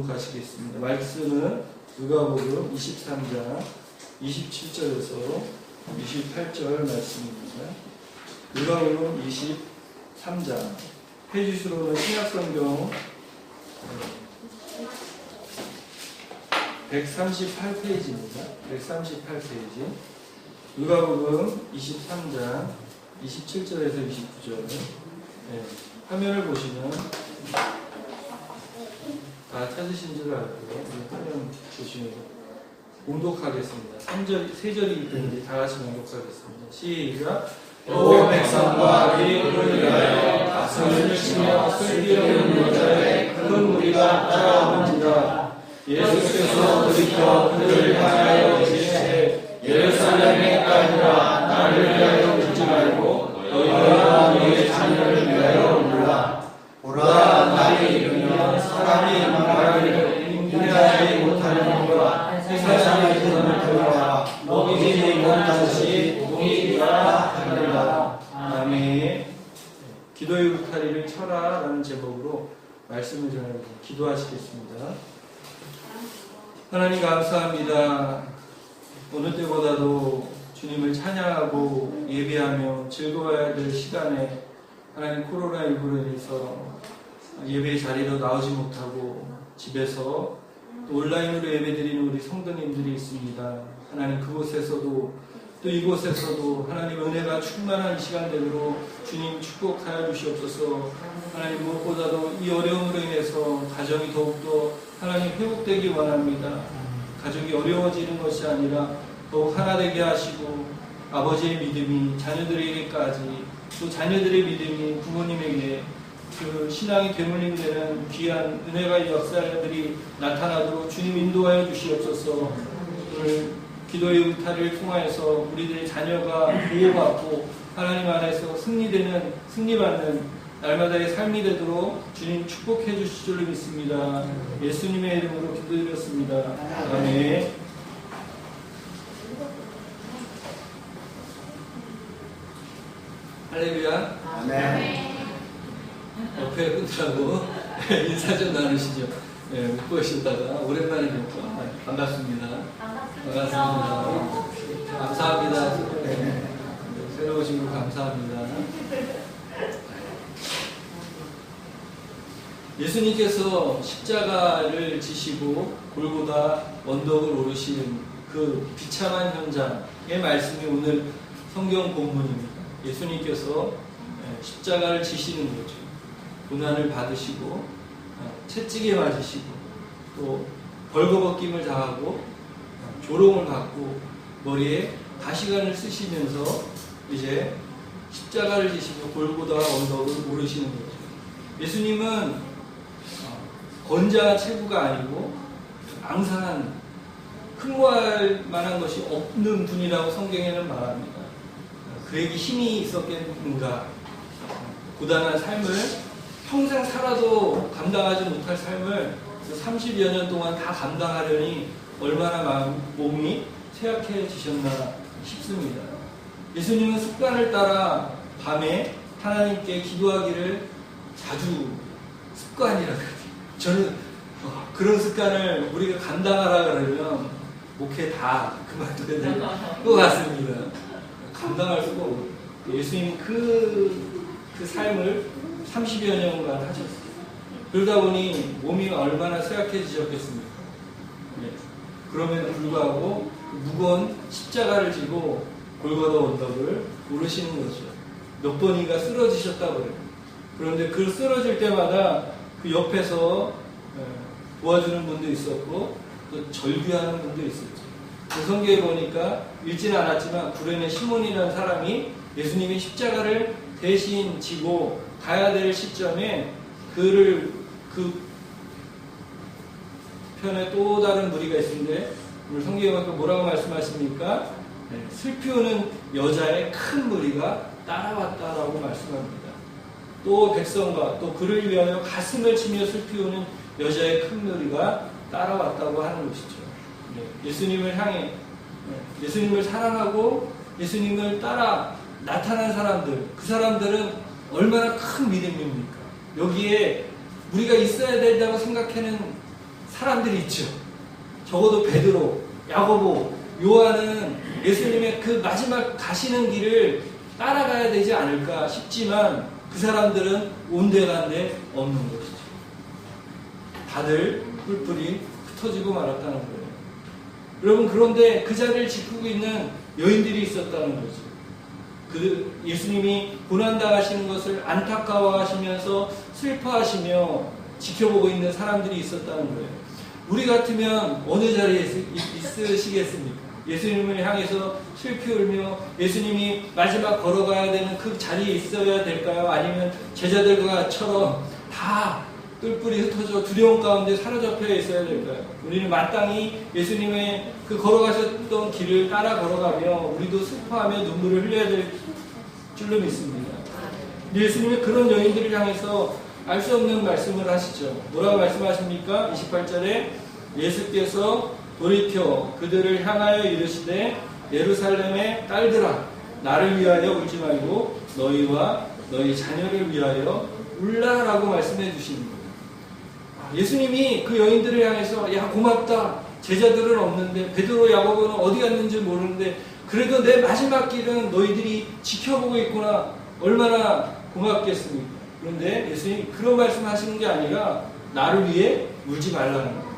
봉독하시겠습니다. 말씀은 누가복음 23장 27절에서 28절 말씀입니다. 누가복음 23장 페이지수로는 신약성경 138페이지입니다. 138페이지 누가복음 23장 27절에서 29절 화면을 보시면 다 찾으신 줄 알고요. 화면 보시면 봉독하겠습니다. 3절이기 때문에 다 같이 봉독하겠습니다. 시작. 오 백성과 그리스도를 위하여 가슴을 치며 슬기로운 여자의 큰 무리가 따라오는지라. 예수께서 돌이켜 그들을 향하여 이르시되 예루살렘에 가니라. 나를 위하여 묻지 말고 너희와 너희 자녀를 위하여 물으라. 보라, 날이 이르면 사람이 말하기를 인내하지 못하는 것과 세상의 돈을 들어와 먹이지 못한 것이 복이라 하리라. 아멘. 기도의 울타리를 쳐라 라는 제목으로 말씀을 전하고 기도하시겠습니다. 하나님 감사합니다. 어느 때보다도 주님을 찬양하고 예배하며 즐거워야 될 시간에 하나님 코로나19로 인해서 예배 자리로 나오지 못하고 집에서 또 온라인으로 예배드리는 우리 성도님들이 있습니다. 하나님 그곳에서도 또 이곳에서도 하나님 은혜가 충만한 시간대로 주님 축복하여 주시옵소서. 하나님 무엇보다도 이 어려움으로 인해서 가정이 더욱더 하나님 회복되기 원합니다. 가족이 어려워지는 것이 아니라 더욱 하나 되게 하시고 아버지의 믿음이 자녀들에게까지 또 자녀들의 믿음이 부모님에게 그 신앙이 되물림되는 귀한 은혜가 역사들이 나타나도록 주님 인도하여 주시옵소서. 오늘 기도의 울타리를 통하여서 우리들의 자녀가 보호받고 하나님 안에서 승리받는 날마다의 삶이 되도록 주님 축복해 주실 줄로 믿습니다. 예수님의 이름으로 기도드렸습니다. 아멘. 할렐루야. 아멘. 옆에 분들하고 인사 좀 나누시죠. 네, 못 보시다가 오랜만에 뵙고 반갑습니다. 반갑습니다. 감사합니다. 네, 새로 오신 분 감사합니다. 예수님께서 십자가를 지시고 골고다 언덕을 오르신 그 비참한 현장의 말씀이 오늘 성경 본문입니다. 예수님께서 십자가를 지시는 거죠. 고난을 받으시고 채찍에 맞으시고 또 벌거벗김을 당하고 조롱을 받고 머리에 가시관을 쓰시면서 이제 십자가를 지시며 골고다 언덕을 오르시는 거죠. 예수님은 건장한 체구가 아니고 앙상한 흠모할 만한 것이 없는 분이라고 성경에는 말합니다. 그에게 힘이 있었겠는가? 고단한 삶을 평생 살아도 감당하지 못할 삶을 30여 년 동안 다 감당하려니 얼마나 몸이 쇠약해지셨나 싶습니다. 예수님은 습관을 따라 밤에 하나님께 기도하기를 자주 습관이라고 해요. 저는 그런 습관을 우리가 감당하라 그러면 목회 다 그만둬야 될 것 같습니다. 감당할 수가 없어요. 예수님이 그 삶을 30여 년간 하셨어요. 그러다 보니 몸이 얼마나 쇠약해지셨겠습니까? 네. 그럼에도 불구하고 무거운 십자가를 지고 골고다 언덕을 오르시는 거죠. 몇 번인가 쓰러지셨다고 그래요. 그런데 그 쓰러질 때마다 그 옆에서 도와주는 분도 있었고 또 절규하는 분도 있었죠. 그 성경에 보니까 읽지는 않았지만 구레네 시몬이라는 사람이 예수님의 십자가를 대신 지고 가야 될 시점에 그 편에 또 다른 무리가 있는데 오늘 성경에 보니까 뭐라고 말씀하십니까? 네, 슬피우는 여자의 큰 무리가 따라왔다라고 말씀합니다. 또 백성과 또 그를 위하여 가슴을 치며 슬피우는 여자의 큰 무리가 따라왔다고 하는 것이죠. 네, 예수님을 향해 예수님을 사랑하고 예수님을 따라 나타난 사람들, 그 사람들은 얼마나 큰 믿음입니까? 여기에 우리가 있어야 된다고 생각하는 사람들이 있죠. 적어도 베드로, 야고보, 요한은 예수님의 그 마지막 가시는 길을 따라가야 되지 않을까 싶지만 그 사람들은 온데간데 없는 것이죠. 다들 뿔뿔이 흩어지고 말았다는 거예요. 여러분, 그런데 그 자리를 지키고 있는 여인들이 있었다는 거죠. 그 예수님이 고난당하시는 것을 안타까워하시면서 슬퍼하시며 지켜보고 있는 사람들이 있었다는 거예요. 우리 같으면 어느 자리에 있으시겠습니까? 예수님을 향해서 슬피 울며 예수님이 마지막 걸어가야 되는 그 자리에 있어야 될까요? 아니면 제자들과처럼 다 뿔뿔이 흩어져 두려움 가운데 사로잡혀 있어야 될까요? 우리는 마땅히 예수님의 그 걸어가셨던 길을 따라 걸어가며 우리도 슬퍼하며 눈물을 흘려야 될 줄로 믿습니다. 예수님이 그런 여인들을 향해서 알 수 없는 말씀을 하시죠. 뭐라고 말씀하십니까? 28절에 예수께서 돌이켜 그들을 향하여 이르시되 예루살렘의 딸들아, 나를 위하여 울지 말고 너희와 너희 자녀를 위하여 울라라고 말씀해 주시는 거예요. 예수님이 그 여인들을 향해서 야, 고맙다. 제자들은 없는데 베드로, 야고보는 어디 갔는지 모르는데 그래도 내 마지막 길은 너희들이 지켜보고 있구나. 얼마나 고맙겠습니까? 그런데 예수님이 그런 말씀 하시는 게 아니라 나를 위해 울지 말라는 거예요.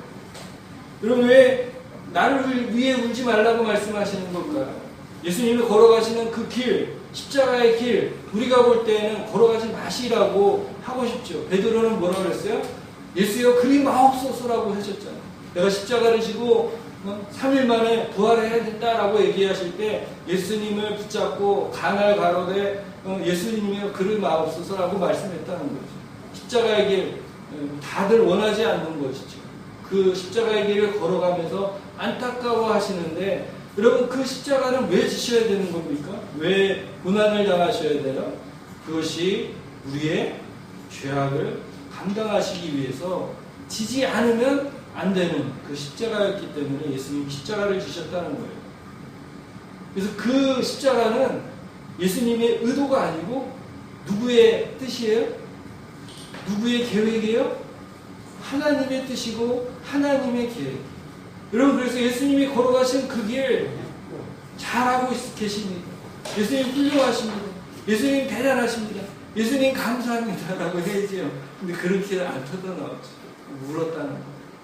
여러분, 왜 나를 위해 울지 말라고 말씀하시는 걸까요? 예수님이 걸어가시는 그 길, 십자가의 길, 우리가 볼 때는 걸어가지 마시라고 하고 싶죠. 베드로는 뭐라고 그랬어요? 예수여 그리 마옵소서라고 하셨잖아요. 내가 십자가를 지고 3일 만에 부활해야 된다라고 얘기하실 때 예수님을 붙잡고 간을 가로되 예수님이여 그리 마옵소서라고 말씀했다는 거죠. 십자가의 길 다들 원하지 않는 것이죠. 그 십자가의 길을 걸어가면서 안타까워 하시는데 여러분, 그 십자가는 왜 지셔야 되는 겁니까? 왜 고난을 당하셔야 돼요? 그것이 우리의 죄악을 감당하시기 위해서 지지 않으면 안 되는 그 십자가였기 때문에 예수님이 십자가를 지셨다는 거예요. 그래서 그 십자가는 예수님의 의도가 아니고 누구의 뜻이에요? 누구의 계획이에요? 하나님의 뜻이고 하나님의 계획. 여러분, 그래서 예수님이 걸어가신 그 길 잘하고 계십니다. 예수님 훌륭하십니다. 예수님 대단하십니다. 예수님 감사합니다 라고 해야지요. 근데 그렇게 안 터져나왔죠. 울었다는 거.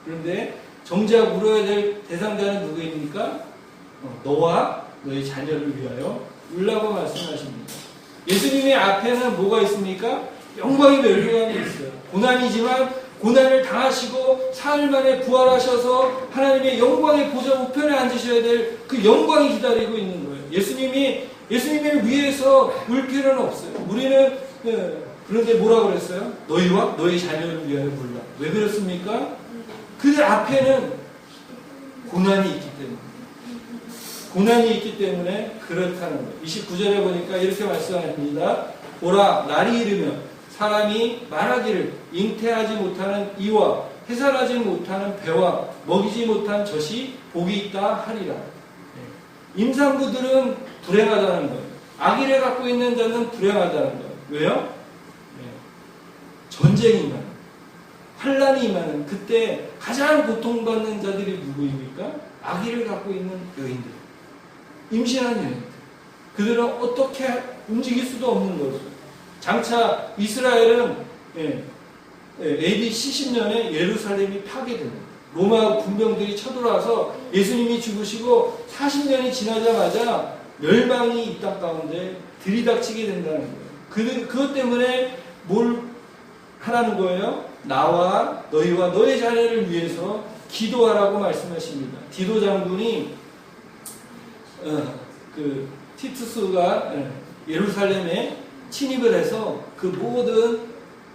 그런데 정작 울어야 될 대상자는 누구입니까? 너와 너의 자녀를 위하여 울라고 말씀하십니다. 예수님의 앞에는 뭐가 있습니까? 영광의 멸류관이 있어요. 고난이지만 고난을 당하시고 사흘 만에 부활하셔서 하나님의 영광의 보좌 우편에 앉으셔야 될 그 영광이 기다리고 있는 거예요. 예수님을 위해서 울 필요는 없어요. 우리는 그런데 뭐라고 그랬어요? 너희와 너희 자녀를 위하여 울라. 왜 그렇습니까? 그들 앞에는 고난이 있기 때문에. 고난이 있기 때문에 그렇다는 거예요. 29절에 보니까 이렇게 말씀합니다. 보라, 날이 이르면 사람이 말하기를 잉태하지 못하는 이와 해산하지 못하는 배와 먹이지 못한 젖이 복이 있다 하리라. 임산부들은 불행하다는 거예요. 아기를 갖고 있는 자는 불행하다는 거예요. 왜요? 전쟁이 임하는, 환란이 임하는 그때 가장 고통받는 자들이 누구입니까? 아기를 갖고 있는 여인들, 임신한 여인들. 그들은 어떻게 움직일 수도 없는 거죠. 장차 이스라엘은 AD 70년에 예루살렘이 파괴됩니다. 로마 군병들이 쳐들어와서 예수님이 죽으시고 40년이 지나자마자 멸망이 이 땅 가운데 들이닥치게 된다는 거예요. 그것 때문에 뭘 하라는 거예요? 나와 너희와 너의 자녀를 위해서 기도하라고 말씀하십니다. 디도 장군이 그 티투스가 예루살렘에 침입을 해서 그 모든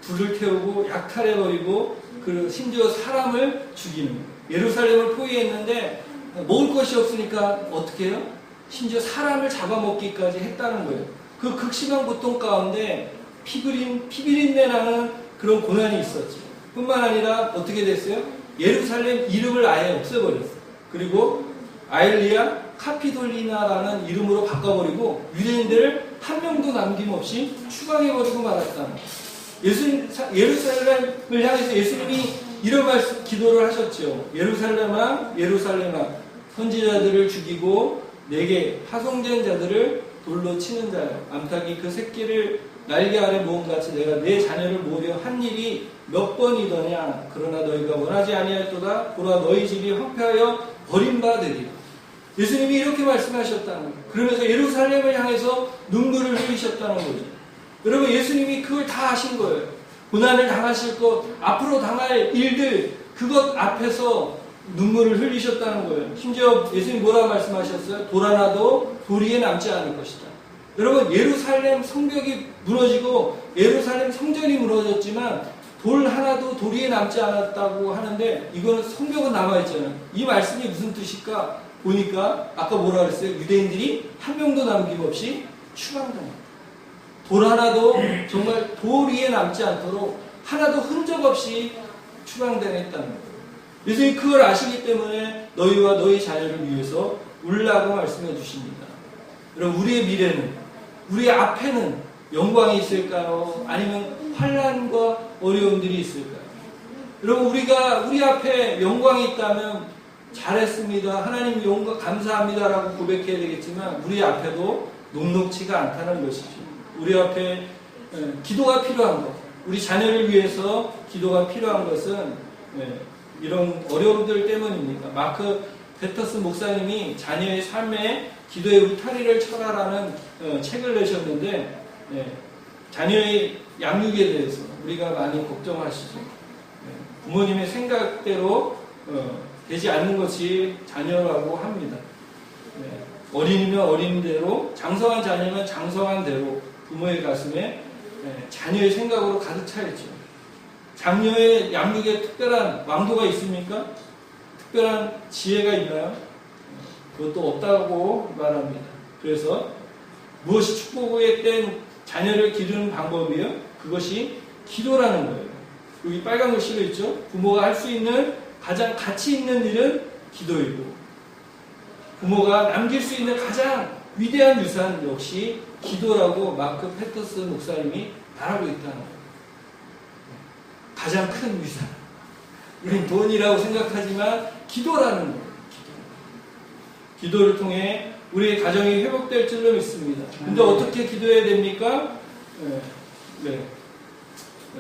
불을 태우고 약탈해버리고 그 심지어 사람을 죽이는 거예요. 예루살렘을 포위했는데 먹을 것이 없으니까 어떻게 해요? 심지어 사람을 잡아먹기까지 했다는 거예요. 그 극심한 고통 가운데 피비린내 나는 그런 고난이 있었죠. 뿐만 아니라 어떻게 됐어요? 예루살렘 이름을 아예 없애버렸어요. 그리고 아일리아 카피돌리나라는 이름으로 바꿔버리고 유대인들을 한 명도 남김없이 추방해버리고 말았다. 예루살렘을 향해서 예수님이 이런 말씀 기도를 하셨죠. 예루살렘아 예루살렘아 선지자들을 죽이고 내게 파송된 자들을 돌로 치는 자여 암탉이 그 새끼를 날개 아래 모음같이 내가 내 자녀를 모으려 한 일이 몇 번이더냐. 그러나 너희가 원하지 아니하였도다. 보라 너희 집이 황폐하여 버림받으리라. 예수님이 이렇게 말씀하셨다는 거예요. 그러면서 예루살렘을 향해서 눈물을 흘리셨다는 거죠. 여러분 예수님이 그걸 다 하신 거예요. 고난을 당하실 것, 앞으로 당할 일들 그것 앞에서 눈물을 흘리셨다는 거예요. 심지어 예수님 뭐라고 말씀하셨어요? 돌 하나도 돌 위에 남지 않을 것이다. 여러분 예루살렘 성벽이 무너지고 예루살렘 성전이 무너졌지만 돌 하나도 돌 위에 남지 않았다고 하는데 이거는 성벽은 남아있잖아요. 이 말씀이 무슨 뜻일까? 보니까 아까 뭐라 그랬어요? 유대인들이 한 명도 남김없이 추방당합니다. 돌 하나도 정말 돌 위에 남지 않도록 하나도 흔적 없이 추방당했다는 거예요. 예수님 그걸 아시기 때문에 너희와 너희 자녀를 위해서 울라고 말씀해 주십니다. 여러분 우리의 미래는 우리 앞에는 영광이 있을까요? 아니면 환난과 어려움들이 있을까요? 여러분 우리가 우리 앞에 영광이 있다면 잘했습니다. 하나님 영광 감사합니다라고 고백해야 되겠지만 우리 앞에도 녹록치가 않다는 것이죠. 우리 앞에 기도가 필요한 것, 우리 자녀를 위해서 기도가 필요한 것은 이런 어려움들 때문입니다. 마크 페터슨 목사님이 자녀의 삶에 기도의 울타리를 쳐라라는 책을 내셨는데 자녀의 양육에 대해서 우리가 많이 걱정하시죠. 부모님의 생각대로 되지 않는 것이 자녀라고 합니다. 어린이면 어린이대로, 장성한 자녀면 장성한 대로 부모의 가슴에 자녀의 생각으로 가득 차 있죠. 장녀의 양육에 특별한 왕도가 있습니까? 특별한 지혜가 있나요? 그것도 없다고 말합니다. 그래서 무엇이 축복의 땐 자녀를 기르는 방법이요? 그것이 기도라는 거예요. 여기 빨간 글씨로 있죠? 부모가 할 수 있는 가장 가치 있는 일은 기도이고 부모가 남길 수 있는 가장 위대한 유산 역시 기도라고 마크 페터스 목사님이 말하고 있다는 거예요. 가장 큰 유산. 우린 돈이라고 생각하지만 기도라는 거예요. 기도를 통해 우리의 가정이 회복될 줄로 믿습니다. 근데 어떻게 기도해야 됩니까?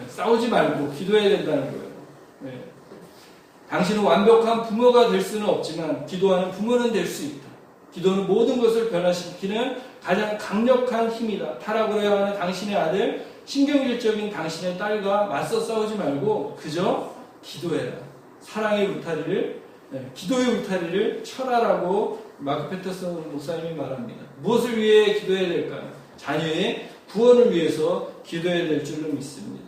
싸우지 말고 기도해야 된다는 거예요. 당신은 완벽한 부모가 될 수는 없지만 기도하는 부모는 될 수 있다. 기도는 모든 것을 변화시키는 가장 강력한 힘이다. 타락을 해야 하는 당신의 아들, 신경질적인 당신의 딸과 맞서 싸우지 말고 그저 기도해라. 사랑의 울타리를, 기도의 울타리를 쳐라라고 마크 페터슨 목사님이 말합니다. 무엇을 위해 기도해야 될까요? 자녀의 구원을 위해서 기도해야 될 줄로 믿습니다.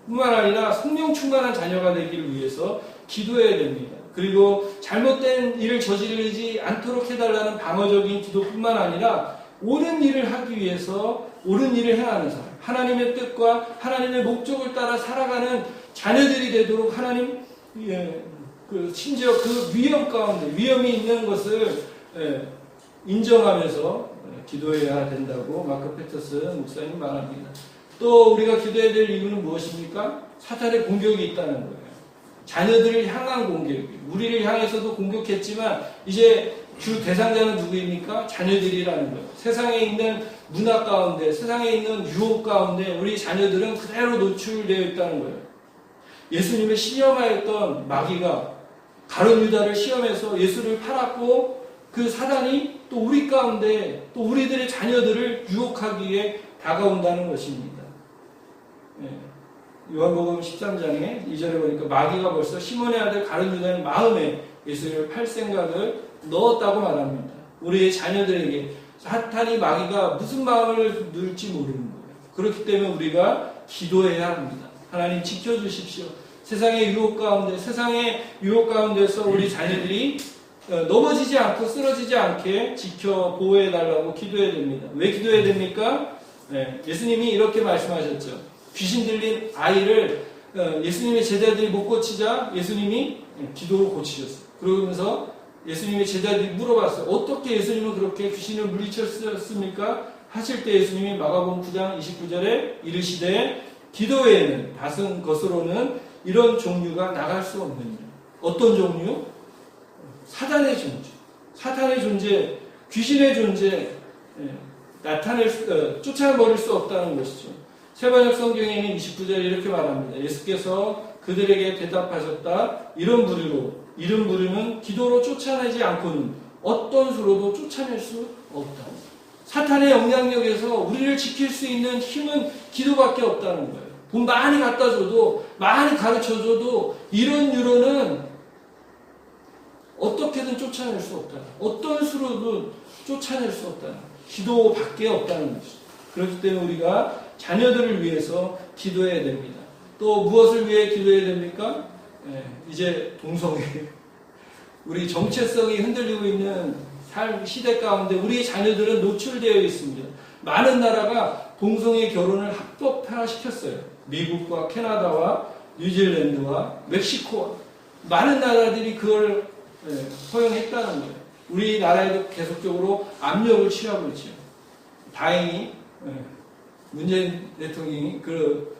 뿐만 아니라 성령 충만한 자녀가 되기를 위해서 기도해야 됩니다. 그리고 잘못된 일을 저지르지 않도록 해달라는 방어적인 기도뿐만 아니라 옳은 일을 하기 위해서 옳은 일을 해야 하는 사람, 하나님의 뜻과 하나님의 목적을 따라 살아가는 자녀들이 되도록 하나님, 심지어 그 위험 가운데 위험이 있는 것을 인정하면서 기도해야 된다고 마크 페터슨 목사님 말합니다. 또 우리가 기도해야 될 이유는 무엇입니까? 사탄의 공격이 있다는 거예요. 자녀들을 향한 공격, 우리를 향해서도 공격했지만 이제 주 대상자는 누구입니까? 자녀들이라는 거예요. 세상에 있는 문화 가운데, 세상에 있는 유혹 가운데 우리 자녀들은 그대로 노출되어 있다는 거예요. 예수님을 시험하였던 마귀가 가룟 유다를 시험해서 예수를 팔았고 그 사단이 또 우리 가운데 또 우리들의 자녀들을 유혹하기에 다가온다는 것입니다. 요한복음 13장에 2절에 보니까 마귀가 벌써 시몬의 아들 가룟 유다의 마음에 예수를 팔 생각을 넣었다고 말합니다. 우리의 자녀들에게 사탄이 마귀가 무슨 마음을 넣을지 모르는 거예요. 그렇기 때문에 우리가 기도해야 합니다. 하나님 지켜주십시오. 세상의 유혹 가운데, 세상의 유혹 가운데서 우리 자녀들이 넘어지지 않고 쓰러지지 않게 지켜 보호해달라고 기도해야 됩니다. 왜 기도해야 됩니까? 예수님이 이렇게 말씀하셨죠. 귀신 들린 아이를 예수님의 제자들이 못 고치자 예수님이 기도로 고치셨어요. 그러면서 예수님의 제자들이 물어봤어요. 어떻게 예수님은 그렇게 귀신을 물리쳤습니까? 하실 때 예수님이 마가복음 9장 29절에 이르시되 기도 외에는 다른 것으로는 이런 종류가 나갈 수 없느냐. 어떤 종류? 사단의 존재, 사탄의 존재, 귀신의 존재, 쫓아버릴 수 없다는 것이죠. 세번역 성경에는 29절에 이렇게 말합니다. 예수께서 그들에게 대답하셨다. 이런 부류는 기도로 쫓아내지 않고는 어떤 수로도 쫓아낼 수 없다. 사탄의 영향력에서 우리를 지킬 수 있는 힘은 기도밖에 없다는 거예요. 돈 많이 갖다 줘도, 많이 가르쳐 줘도 이런 유로는 어떻게든 쫓아낼 수 없다. 어떤 수로도 쫓아낼 수 없다. 기도밖에 없다는 것이죠. 그렇기 때문에 우리가 자녀들을 위해서 기도해야 됩니다. 또 무엇을 위해 기도해야 됩니까? 이제 동성애, 우리 정체성이 흔들리고 있는 삶 시대 가운데 우리 자녀들은 노출되어 있습니다. 많은 나라가 동성애 결혼을 합법화시켰어요. 미국과 캐나다와 뉴질랜드와 멕시코와 많은 나라들이 그걸 허용했다는 거예요. 우리나라에도 계속적으로 압력을 취하고 있죠. 다행히 문재인 대통령이 그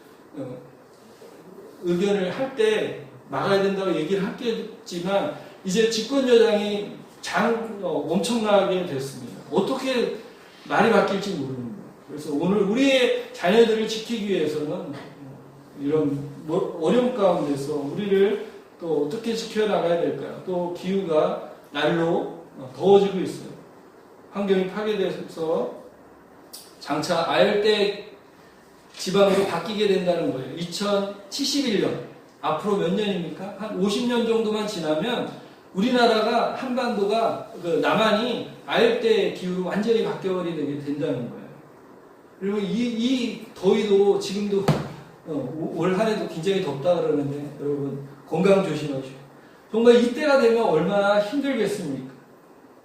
의견을 할 때 막아야 된다고 얘기를 했겠지만 이제 집권 여당이 엄청나게 됐습니다. 어떻게 말이 바뀔지 모르는 거예요. 그래서 오늘 우리의 자녀들을 지키기 위해서는 이런 어려움 가운데서 우리를 또 어떻게 지켜나가야 될까요? 또 기후가 날로 더워지고 있어요. 환경이 파괴돼서 장차 아열대 지방으로 바뀌게 된다는 거예요. 2071년. 앞으로 몇 년입니까? 한 50년 정도만 지나면 우리나라가 한반도가 남한이 아열대 기후로 완전히 바뀌어버리게 된다는 거예요. 그리고 이 더위도 지금도 올 한 해도 굉장히 덥다 그러는데 여러분 건강 조심하시고 정말 이때가 되면 얼마나 힘들겠습니까?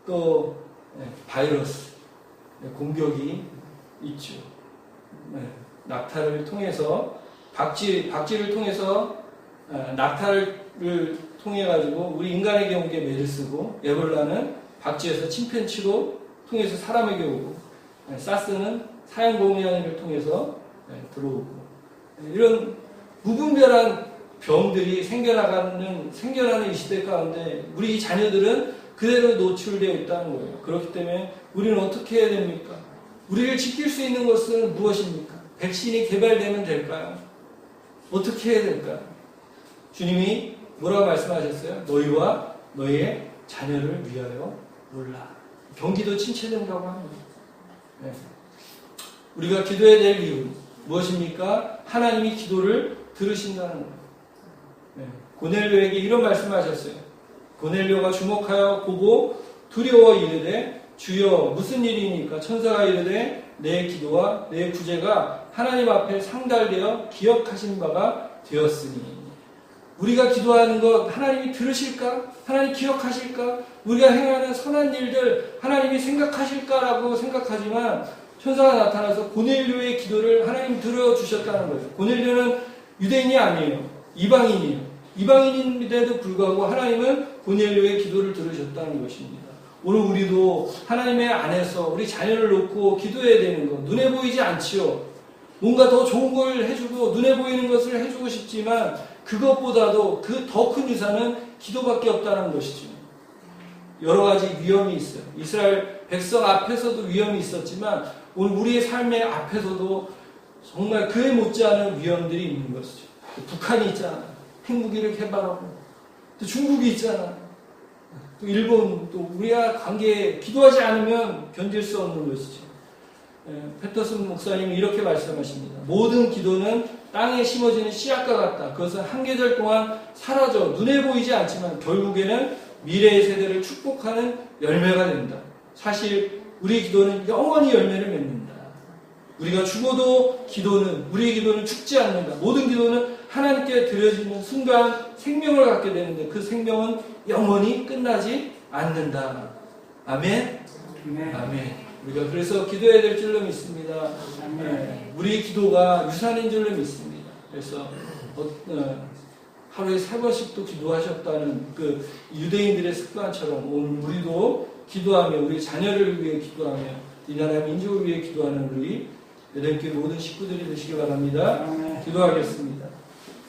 또 바이러스 공격이 있죠. 낙타를 통해서 박쥐를 통해서 낙타를 통해 가지고 우리 인간에게 온 게 메르스고 에볼라는 박쥐에서 침팬치로 통해서 사람에게 오고 사스는 사양공양이를 통해서 들어오고 이런 무분별한 병들이 생겨나는 이 시대 가운데 우리 자녀들은 그대로 노출되어 있다는 거예요. 그렇기 때문에 우리는 어떻게 해야 됩니까? 우리를 지킬 수 있는 것은 무엇입니까? 백신이 개발되면 될까요? 어떻게 해야 될까요? 주님이 뭐라고 말씀하셨어요? 너희와 너희의 자녀를 위하여 놀라. 경기도 침체된다고 합니다. 우리가 기도해야 될 이유 무엇입니까? 하나님이 기도를 들으신다는 거예요. 고넬료에게 이런 말씀을 하셨어요. 고넬료가 주목하여 보고 두려워 이르되 주여 무슨 일이니까? 천사가 이르되 내 기도와 내 구제가 하나님 앞에 상달되어 기억하신 바가 되었으니. 우리가 기도하는 것 하나님이 들으실까? 하나님 기억하실까? 우리가 행하는 선한 일들 하나님이 생각하실까라고 생각하지만 천사가 나타나서 고넬료의 기도를 하나님 들어주셨다는 거예요. 고넬료는 유대인이 아니에요. 이방인이에요. 이방인인데도 불구하고 하나님은 고넬료의 기도를 들으셨다는 것입니다. 오늘 우리도 하나님의 안에서 우리 자녀를 놓고 기도해야 되는 것. 눈에 보이지 않지요. 뭔가 더 좋은 걸 해주고 눈에 보이는 것을 해주고 싶지만 그것보다도 그 더 큰 유산은 기도밖에 없다는 것이죠. 여러 가지 위험이 있어요. 이스라엘 백성 앞에서도 위험이 있었지만 오늘 우리의 삶의 앞에서도 정말 그에 못지않은 위험들이 있는 것이죠. 북한이 있잖아. 핵무기를 개발하고 또 중국이 있잖아. 또 일본, 또 우리가 관계에 기도하지 않으면 견딜 수 없는 것이죠. 패터슨 목사님이 이렇게 말씀하십니다. 모든 기도는 땅에 심어지는 씨앗과 같다. 그것은 한 계절 동안 사라져 눈에 보이지 않지만 결국에는 미래의 세대를 축복하는 열매가 된다. 사실 우리 기도는 영원히 열매를 맺는다. 우리가 죽어도 우리의 기도는 죽지 않는다. 모든 기도는 하나님께 드려지는 순간 생명을 갖게 되는데 그 생명은 영원히 끝나지 않는다. 아멘? 아멘. 우리가 그래서 기도해야 될 줄로 믿습니다. 우리 기도가 유산인 줄로 믿습니다. 그래서 하루에 3번씩도 기도하셨다는 그 유대인들의 습관처럼 오늘 우리도 기도하며 우리 자녀를 위해 기도하며 이 나라 민족을 위해 기도하는 우리 여덟교회 모든 식구들이 되시기 바랍니다. 기도하겠습니다.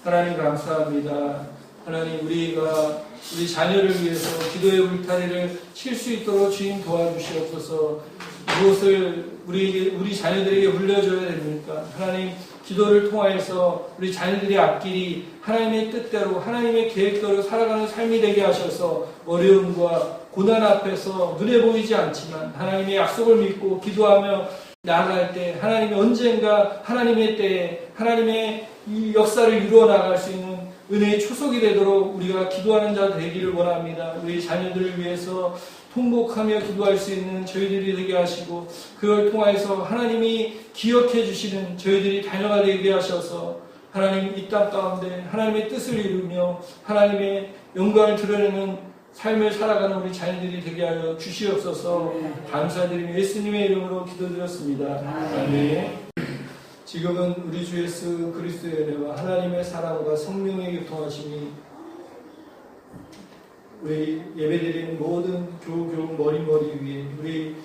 하나님 감사합니다. 하나님 우리가 우리 자녀를 위해서 기도의 울타리를 칠 수 있도록 주님 도와주시옵소서. 무엇을 우리 자녀들에게 물려줘야 됩니까? 하나님 기도를 통하여서 우리 자녀들의 앞길이 하나님의 뜻대로 하나님의 계획대로 살아가는 삶이 되게 하셔서 어려움과 고난 앞에서 눈에 보이지 않지만 하나님의 약속을 믿고 기도하며 나아갈 때 하나님이 언젠가 하나님의 때에 하나님의 이 역사를 이루어 나갈 수 있는 은혜의 초석이 되도록 우리가 기도하는 자 되기를 원합니다. 우리 자녀들을 위해서 통곡하며 기도할 수 있는 저희들이 되게 하시고 그걸 통해서 하나님이 기억해 주시는 저희들이 자녀가 되게 하셔서 하나님 이 땅 가운데 하나님의 뜻을 이루며 하나님의 영광을 드러내는 삶을 살아가는 우리 자녀들이 되게 하여 주시옵소서. 감사드리며 예수님의 이름으로 기도드렸습니다. 아멘. 지금은 우리 주 예수 그리스도의 은혜와 하나님의 사랑과 성령의 교통하심이 우리 예배드리는 모든 교우 머리머리 위에 우리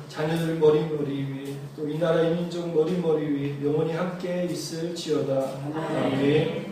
자녀들 머리머리 위에 또 이 나라 이 민족 머리머리 위에 영원히 함께 있을지어다. 아멘.